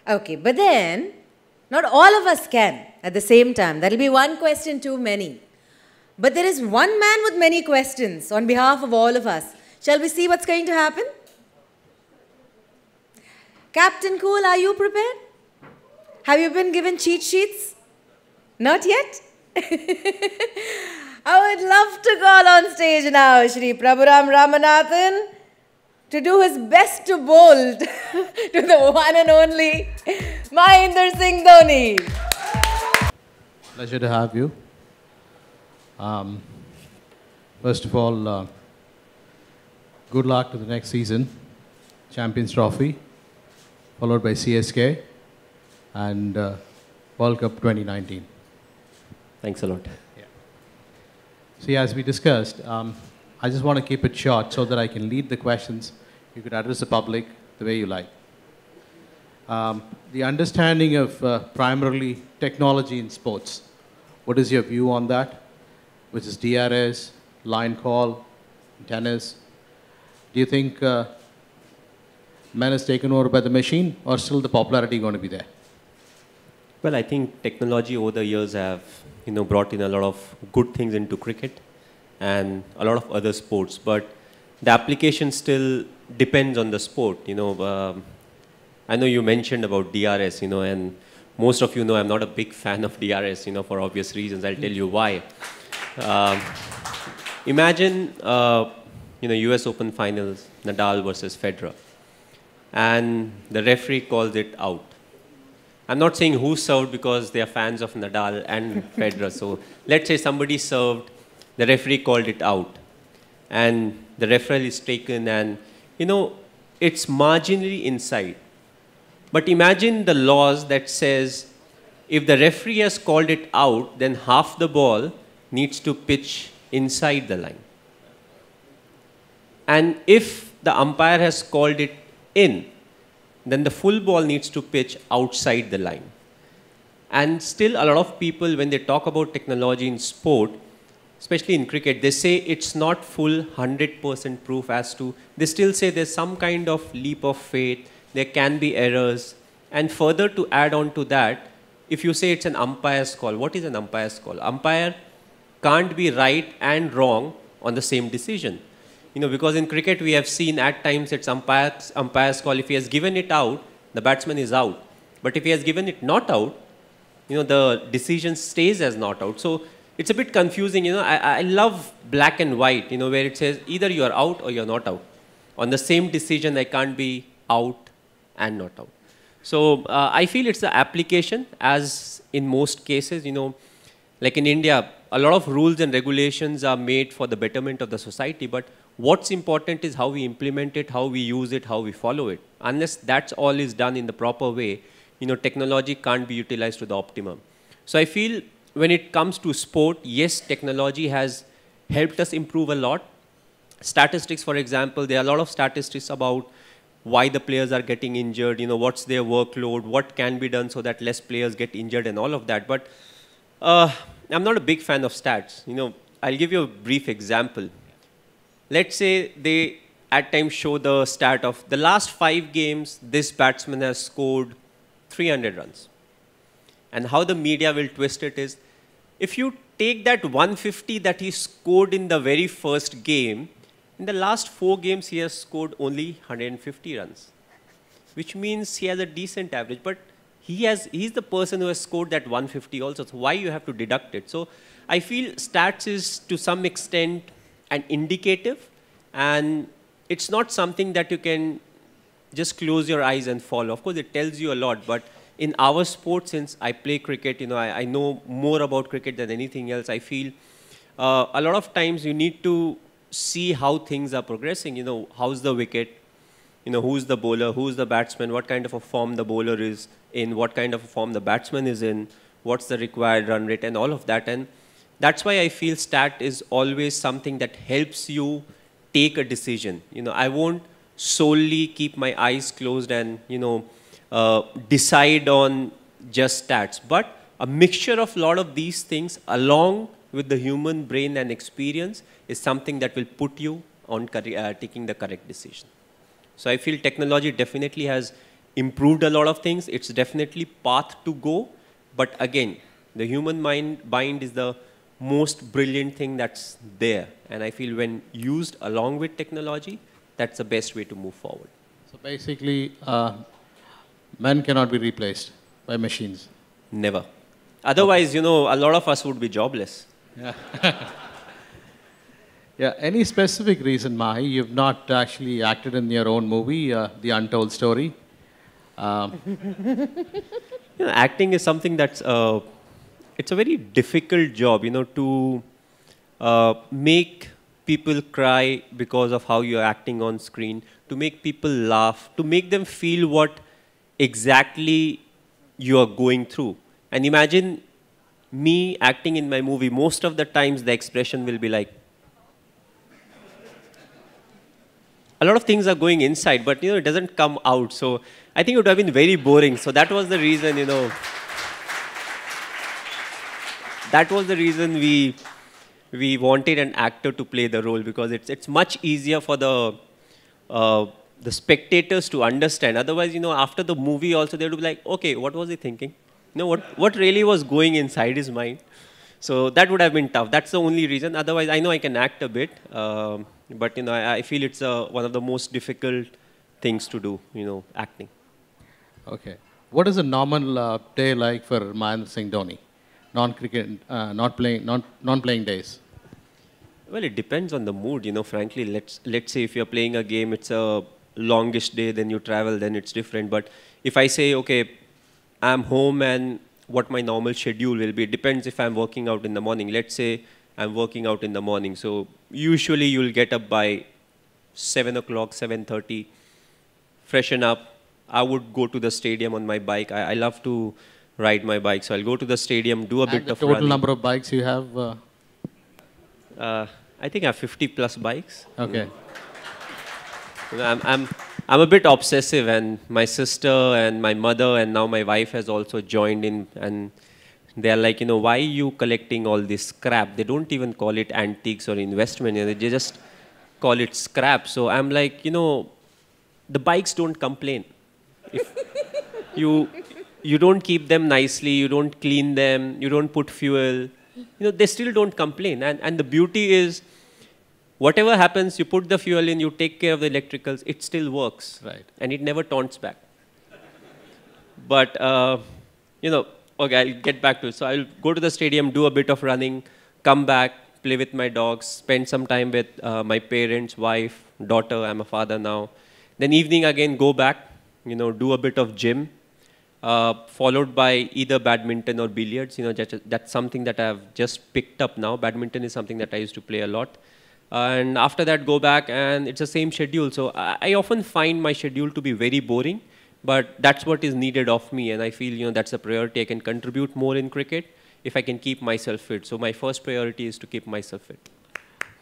Okay, but then not all of us can at the same time. That'll be one question too many. But there is one man with many questions on behalf of all of us. Shall we see what's going to happen? Captain Cool, are you prepared? Have you been given cheat sheets? Not yet? I would love to call on stage now Shri Prabhuram Ramanathan to do his best to bowl to the one and only Mahendra Singh Dhoni. Pleasure to have you. First of all, good luck to the next season. Champions Trophy, followed by CSK and World Cup 2019. Thanks a lot. Yeah. See, as we discussed, I just want to keep it short so that I can lead the questions. You could address the public the way you like. The understanding of primarily technology in sports, what is your view on that? Which is DRS, line call, tennis. Do you think man is taken over by the machine, or still the popularity going to be there? Well, I think technology over the years have, brought in a lot of good things into cricket and a lot of other sports, but the application still depends on the sport. I know you mentioned about DRS, and most of you know I'm not a big fan of DRS, for obvious reasons. I'll tell you why. Imagine, US Open finals, Nadal versus Federer, and the referee calls it out. I'm not saying who served because they are fans of Nadal and Federer. So let's say somebody served, the referee called it out, and the referee is taken, and it's marginally inside. But imagine the laws that says if the referee has called it out, then half the ball needs to pitch inside the line. And if the umpire has called it in, then the full ball needs to pitch outside the line. And still a lot of people, when they talk about technology in sport, especially in cricket, they say it's not full 100% proof as to, they still say there's some kind of leap of faith, there can be errors. And further to add on to that, if you say it's an umpire's call, what is an umpire's call? Umpire can't be right and wrong on the same decision. Because in cricket we have seen at times it's umpire's call. If he has given it out, the batsman is out. But if he has given it not out, the decision stays as not out. So it's a bit confusing. I love black and white, where it says either you are out or you're not out. On the same decision, I can't be out and not out. So I feel it's the application, as in most cases, like in India, a lot of rules and regulations are made for the betterment of the society, but what's important is how we implement it, how we use it, how we follow it. Unless that's all is done in the proper way, technology can't be utilized to the optimum. So I feel when it comes to sport, yes, technology has helped us improve a lot. Statistics, for example, there are a lot of statistics about why the players are getting injured, what's their workload, what can be done so that less players get injured and all of that. But I'm not a big fan of stats. I'll give you a brief example. Let's say they at times show the stat of the last 5 games, this batsman has scored 300 runs. And how the media will twist it is, if you take that 150 that he scored in the very first game, in the last 4 games he has scored only 150 runs, which means he has a decent average. But he's the person who has scored that 150 also. So why you have to deduct it? So I feel stats is to some extent an indicative, and it's not something that you can just close your eyes and follow. Of course, it tells you a lot, but in our sport, since I play cricket, I know more about cricket than anything else. I feel a lot of times you need to see how things are progressing. How's the wicket? Who's the bowler? Who's the batsman? What kind of a form the bowler is in? What kind of a form the batsman is in? What's the required run rate? And all of that. And that's why I feel stat is always something that helps you take a decision. I won't solely keep my eyes closed and, decide on just stats. But a mixture of a lot of these things along with the human brain and experience is something that will put you on taking the correct decision. So I feel technology definitely has improved a lot of things. It's definitely path to go. But again, the human mind is the most brilliant thing that's there. And I feel when used along with technology, that's the best way to move forward. So basically, men cannot be replaced by machines. Never. Otherwise, a lot of us would be jobless. Yeah. Yeah. Any specific reason, Mahi, you've not actually acted in your own movie, The Untold Story? Acting is something that's it's a very difficult job, to make people cry because of how you're acting on screen, to make people laugh, to make them feel what exactly you are going through. And imagine me acting in my movie, most of the times the expression will be like, a lot of things are going inside, but it doesn't come out. So I think it would have been very boring. So that was the reason, that was the reason we wanted an actor to play the role, because it's much easier for the spectators to understand. Otherwise, after the movie also they would be like, okay, what was he thinking? What really was going inside his mind? So that would have been tough. That's the only reason. Otherwise, I know I can act a bit. But I feel it's one of the most difficult things to do, acting. Okay. What is a normal day like for Mahendra Singh Dhoni? Non-cricket, non-playing days. Well, it depends on the mood, frankly. Let's say if you're playing a game, it's a longish day, then you travel, then it's different. But if I say, okay, I'm home and what my normal schedule will be, it depends if I'm working out in the morning. Let's say I'm working out in the morning. So usually you'll get up by 7 o'clock, 7:30, freshen up. I would go to the stadium on my bike. I love to ride my bike. So I'll go to the stadium, do a bit of running. Total number of bikes you have? I think I have 50 plus bikes. Okay. I'm a bit obsessive, and my sister and my mother and now my wife has also joined in, and they're like, why are you collecting all this scrap? They don't even call it antiques or investment. They just call it scrap. So I'm like, the bikes don't complain. If you don't keep them nicely, you don't clean them, you don't put fuel, they still don't complain. And the beauty is, whatever happens, you put the fuel in, you take care of the electricals, it still works. Right. And it never taunts back. But, okay, I'll get back to it. So I'll go to the stadium, do a bit of running, come back, play with my dogs, spend some time with my parents, wife, daughter. I'm a father now. Then evening again, go back, do a bit of gym, followed by either badminton or billiards. That's something that I've just picked up now. Badminton is something that I used to play a lot. And after that, go back, and it's the same schedule. So I often find my schedule to be very boring, but that's what is needed of me. And I feel, that's a priority. I can contribute more in cricket if I can keep myself fit. So my first priority is to keep myself fit.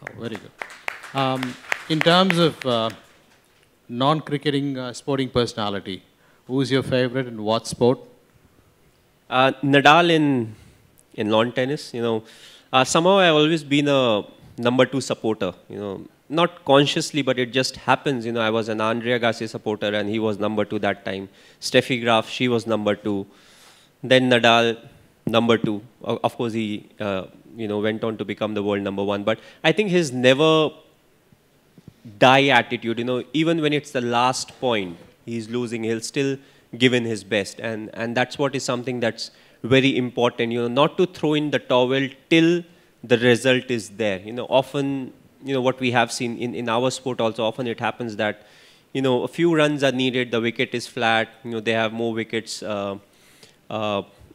Oh, very good. In terms of non-cricketing sporting personality, who's your favorite and what sport? Nadal in lawn tennis. Somehow I've always been a number 2 supporter. Not consciously, but it just happens. I was an Andre Agassi supporter, and he was number 2 that time. Steffi Graf, she was number 2. Then Nadal, number 2. Of course, he went on to become the world number 1. But I think his never die attitude. Even when it's the last point, he's losing, he'll still give in his best. And that's what is something that's very important. Not to throw in the towel till the result is there. Often, what we have seen in our sport also, often it happens that, a few runs are needed, the wicket is flat, they have more wickets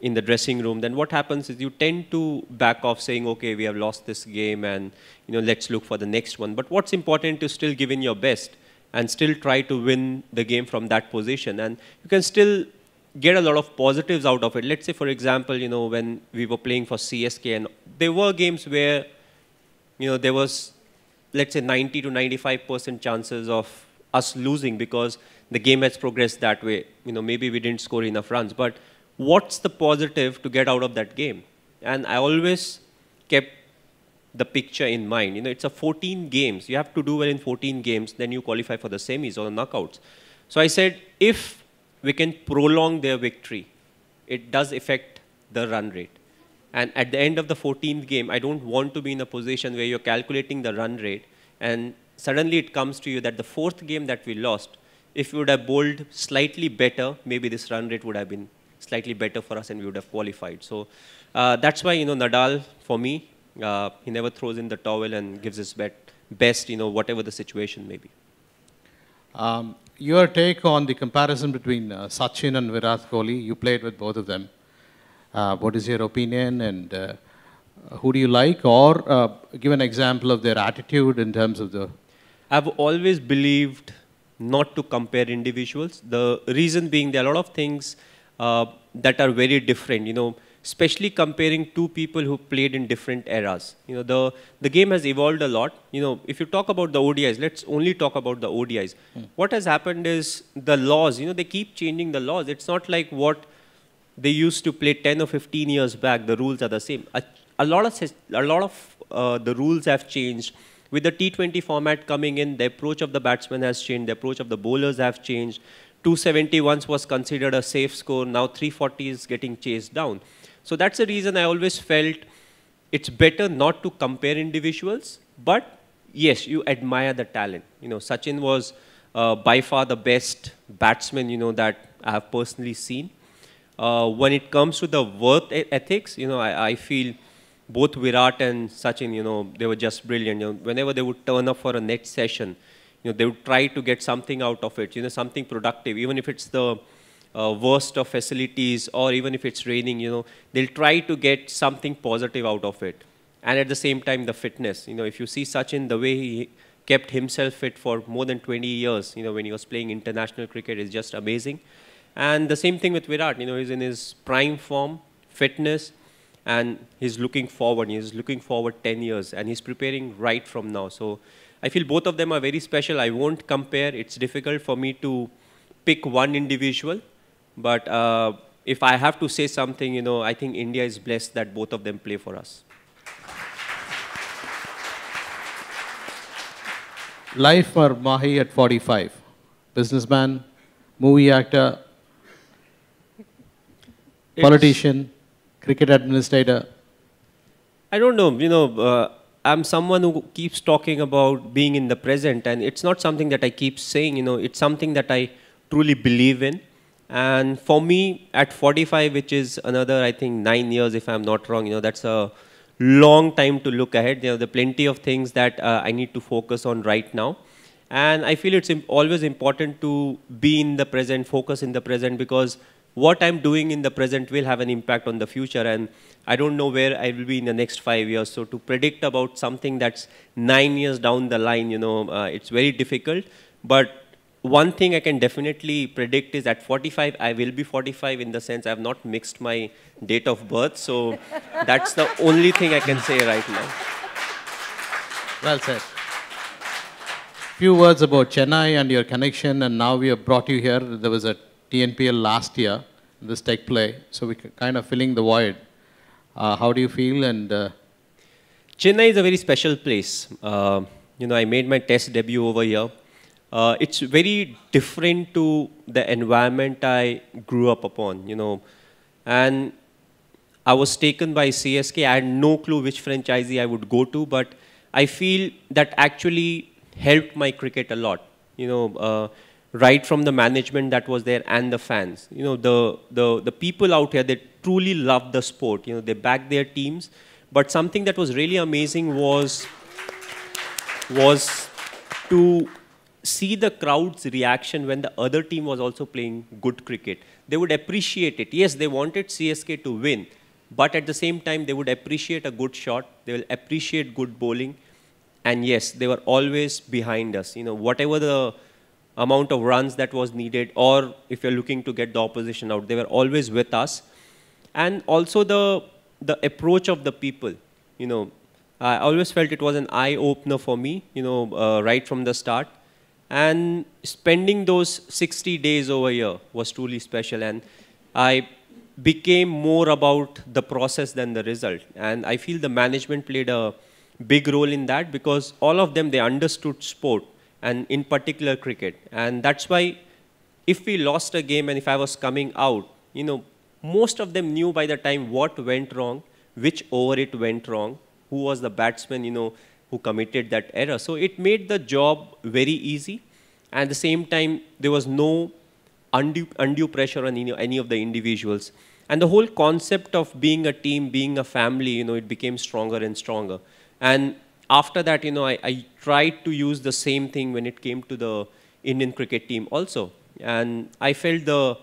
in the dressing room. Then what happens is you tend to back off saying, okay, we have lost this game and, let's look for the next one. But what's important is still give in your best and still try to win the game from that position. And you can still get a lot of positives out of it. Let's say, for example, when we were playing for CSK, and there were games where, there was, let's say, 90 to 95% chances of us losing because the game has progressed that way. Maybe we didn't score enough runs. But what's the positive to get out of that game? And I always kept the picture in mind. It's a 14 games. You have to do well in 14 games, then you qualify for the semis or the knockouts. So I said, if we can prolong their victory, it does affect the run rate. And at the end of the 14th game, I don't want to be in a position where you're calculating the run rate and suddenly it comes to you that the 4th game that we lost, if we would have bowled slightly better, maybe this run rate would have been slightly better for us and we would have qualified. So that's why, Nadal, for me, he never throws in the towel and gives his best, whatever the situation may be. Your take on the comparison between Sachin and Virat Kohli, you played with both of them. What is your opinion and who do you like? Or give an example of their attitude in terms of the... I've always believed not to compare individuals. The reason being there are a lot of things that are very different, especially comparing two people who played in different eras. The game has evolved a lot. If you talk about the ODIs, let's only talk about the ODIs. What has happened is the laws, they keep changing the laws. It's not like what they used to play 10 or 15 years back, the rules are the same. A lot of the rules have changed. With the T20 format coming in, the approach of the batsman has changed, the approach of the bowlers have changed. 270 once was considered a safe score, now 340 is getting chased down. So that's the reason I always felt it's better not to compare individuals, but yes, you admire the talent. Sachin was by far the best batsman, that I have personally seen. When it comes to the work ethics, I feel both Virat and Sachin, they were just brilliant. Whenever they would turn up for a net session, they would try to get something out of it, something productive, even if it's the worst of facilities or even if it's raining, they'll try to get something positive out of it. And at the same time, the fitness. If you see Sachin, the way he kept himself fit for more than 20 years, when he was playing international cricket is just amazing. And the same thing with Virat, he's in his prime form, fitness, and he's looking forward. He's looking forward 10 years, and he's preparing right from now. So I feel both of them are very special. I won't compare. It's difficult for me to pick one individual. But if I have to say something, I think India is blessed that both of them play for us. Life for Mahi at 45. Businessman, movie actor, politician, cricket administrator. I don't know, I'm someone who keeps talking about being in the present, and it's not something that I keep saying, it's something that I truly believe in. And for me, at 45, which is another, I think, 9 years, if I'm not wrong, that's a long time to look ahead. There are plenty of things that I need to focus on right now. And I feel it's always important to be in the present, focus in the present, because what I'm doing in the present will have an impact on the future. And I don't know where I will be in the next 5 years. So to predict about something that's 9 years down the line, it's very difficult. But one thing I can definitely predict is at 45, I will be 45 in the sense I have not mixed my date of birth. So that's the only thing I can say right now. Well said. Few words about Chennai and your connection, and now we have brought you here. There was a TNPL last year, this tech play, so we're kind of filling the void. How do you feel? And Chennai is a very special place. I made my test debut over here. It's very different to the environment I grew up upon, and I was taken by CSK. I had no clue which franchisee I would go to, but I feel that actually helped my cricket a lot, right from the management that was there and the fans. The people out here, they truly love the sport. They back their teams. But something that was really amazing was to see the crowd's reaction when the other team was also playing good cricket. They would appreciate it. Yes, they wanted CSK to win, but at the same time, they would appreciate a good shot. They will appreciate good bowling. And yes, they were always behind us. Whatever the amount of runs that was needed, or if you're looking to get the opposition out, they were always with us. And also the approach of the people. I always felt it was an eye-opener for me, right from the start. And spending those 60 days over here was truly special. And I became more about the process than the result. And I feel the management played a big role in that, because all of them, they understood sport, and in particular cricket. And that's why if we lost a game and if I was coming out, most of them knew by the time what went wrong, which over it went wrong, who was the batsman, who committed that error. So it made the job very easy. And at the same time, there was no undue pressure on any of the individuals. And the whole concept of being a team, being a family, it became stronger and stronger. And after that, I tried to use the same thing when it came to the Indian cricket team also. And I felt the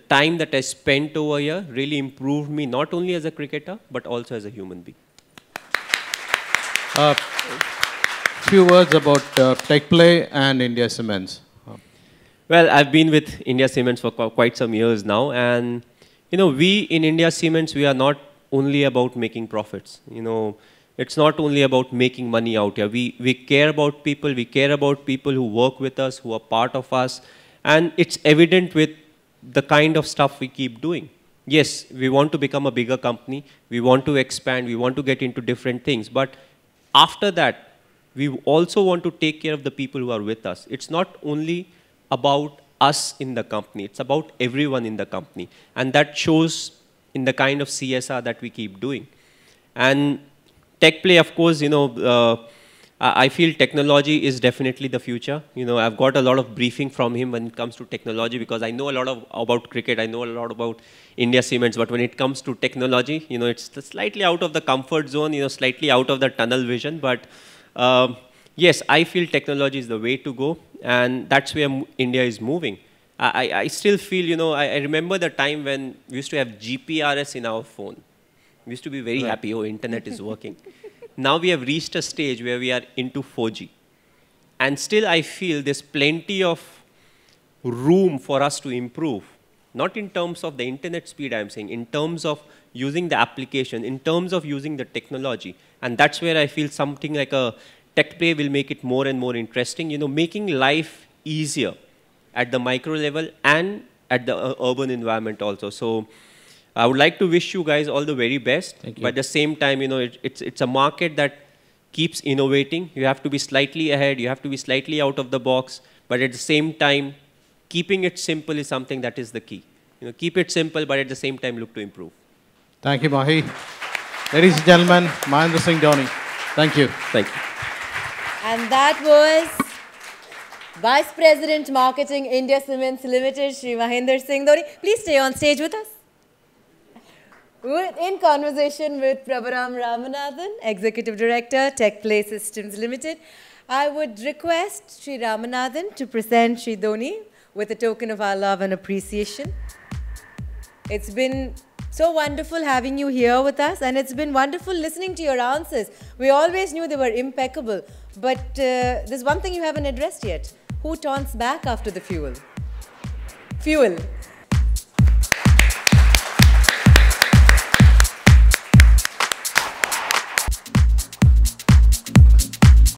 time that I spent over here really improved me, not only as a cricketer, but also as a human being. Few words about Tech Play and India Cements. Well, I've been with India Cements for quite some years now. And, we in India Cements, we are not only about making profits. It's not only about making money out here. We care about people. We care about people who work with us, who are part of us. And it's evident with the kind of stuff we keep doing. Yes, we want to become a bigger company. We want to expand. We want to get into different things. But after that, we also want to take care of the people who are with us. It's not only about us in the company. It's about everyone in the company. And that shows in the kind of CSR that we keep doing. And Tech Play, of course, I feel technology is definitely the future. I've got a lot of briefing from him when it comes to technology because I know a lot about cricket. I know a lot about India Cements. But when it comes to technology, it's slightly out of the comfort zone, slightly out of the tunnel vision. But yes, I feel technology is the way to go. And that's where India is moving. I still feel, I remember the time when we used to have GPRS in our phone. We used to be very happy, oh, internet is working. Now we have reached a stage where we are into 4G. And still I feel there's plenty of room for us to improve. Not in terms of the internet speed, I'm saying, in terms of using the application, in terms of using the technology. And that's where I feel something like a Tech Play will make it more and more interesting, making life easier at the micro level and at the urban environment also. So I would like to wish you guys all the very best. Thank you. But at the same time, it's a market that keeps innovating. You have to be slightly ahead. You have to be slightly out of the box. But at the same time, keeping it simple is something that is the key. Keep it simple, but at the same time, look to improve. Thank you, Mahi. Ladies and gentlemen, Mahendra Singh Dhoni. Thank you. Thank you. And that was Vice President Marketing, India Cements Limited, Shri Mahendra Singh Dhoni. Please stay on stage with us. We're in conversation with Prabharam Ramanathan, Executive Director, Tech Play Systems Limited. I would request Shri Ramanathan to present Shri Dhoni with a token of our love and appreciation. It's been so wonderful having you here with us, and it's been wonderful listening to your answers. We always knew they were impeccable, but there's one thing you haven't addressed yet. Who taunts back after the fuel? Fuel.